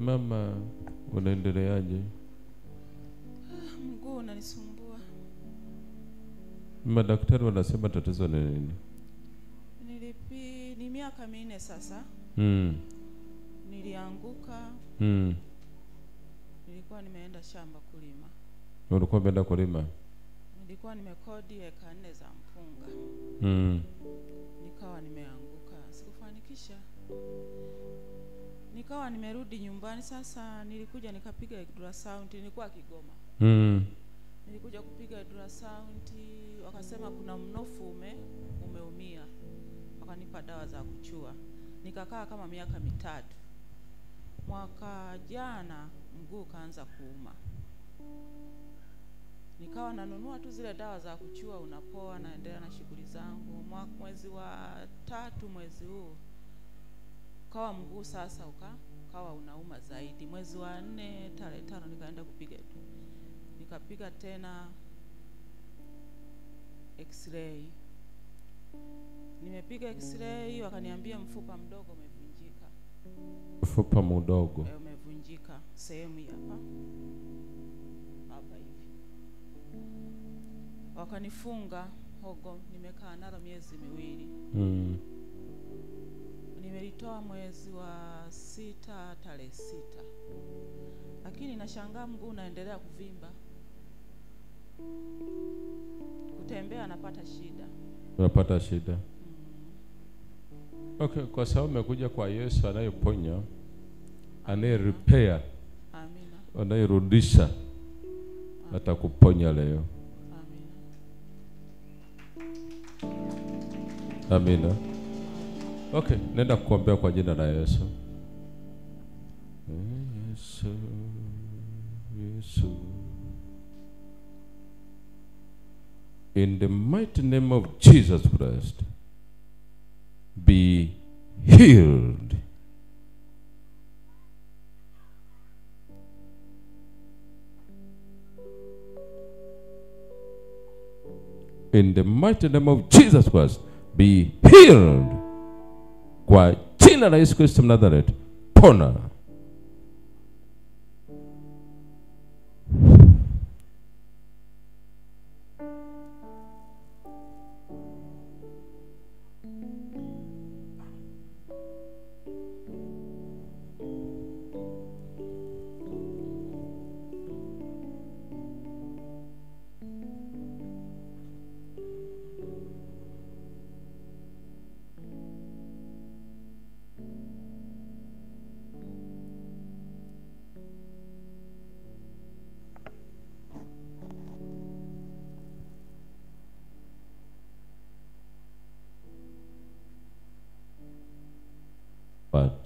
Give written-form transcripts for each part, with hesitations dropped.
Mama, unaendeleaje? Mguu unanisumbua. Madaktari wanasema tatizo ni nini? Ni miaka 4 sasa. Nilianguka. Nilikuwa nimeenda shamba kulima. Ulikuwa umeenda kulima? Nilikuwa nimekodi eka 4 za mpunga. Nikawa nimeanguka, sikufanikisha. Nikawa nimerudi nyumbani. Sasa nilikuja nikapiga ultrasound, nilikuwa Kigoma. Nilikuja kupiga ultrasound, wakasema kuna mnofu umeumia. Wakanipa dawa za kuchua. Nikakaa kama miaka 3. Mwaka jana mguu kaanza kuuma. Nikawa nanunua tu zile dawa za kuchua, unapoa, naendelea na shughuli zangu. Mwezi wa 3 mwezi huu kawa mguu sasa ukawa unauma zaidi. Mwezi wa 4 tarehe 5 nikaenda kupiga. Nikapiga tena x-ray. Nimepiga x-ray, wakaniambia mfupa mdogo umevunjika. Mfupa mdogo umevunjika sehemu hapa hivi. Wakanifunga hogo, nimekaa nalo miezi 2. Nimelitoa mwezi wa 6 tarehe 6. Lakini nashangaa mguu unaendelea kuvimba. Kutembea napata shida. Unapata shida? Okay, kwa sababu umekuja kwa Yesu anayeponya, anaye repair, amina, anayerudisha, atakuponya leo. Amina. Amina. Okay, nenda kukuombea kwa jina la Yesu. Yesu, Yesu. In the mighty name of Jesus Christ, be healed. In the mighty name of Jesus Christ, be healed. Kwa jina la Yesu Kristo Mnazareti, pona.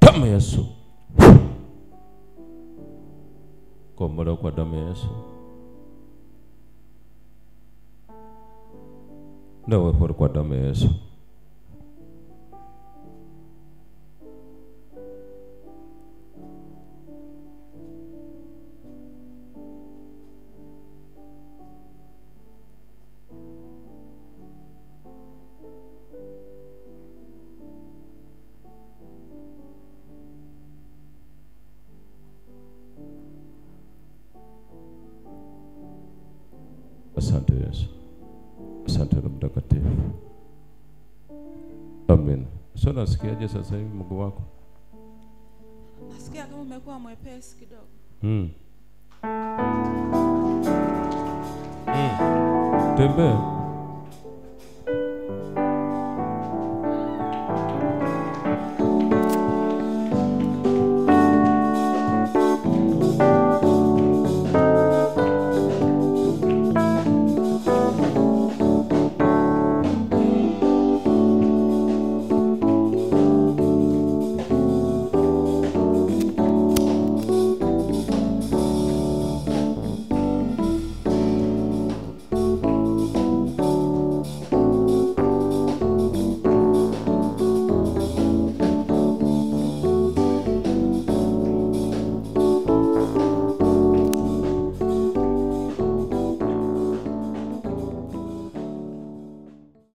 Damu ya Yesu. Kombolewa kwa damu ya Yesu. Nawe huru kwa damu ya Yesu. Asante Yesu. Asante Roho Mtakatifu. Amen. So nasikiaje sasa hivi mguu wako? Nasikia kama umekuwa mwepesi kidogo. Tembea.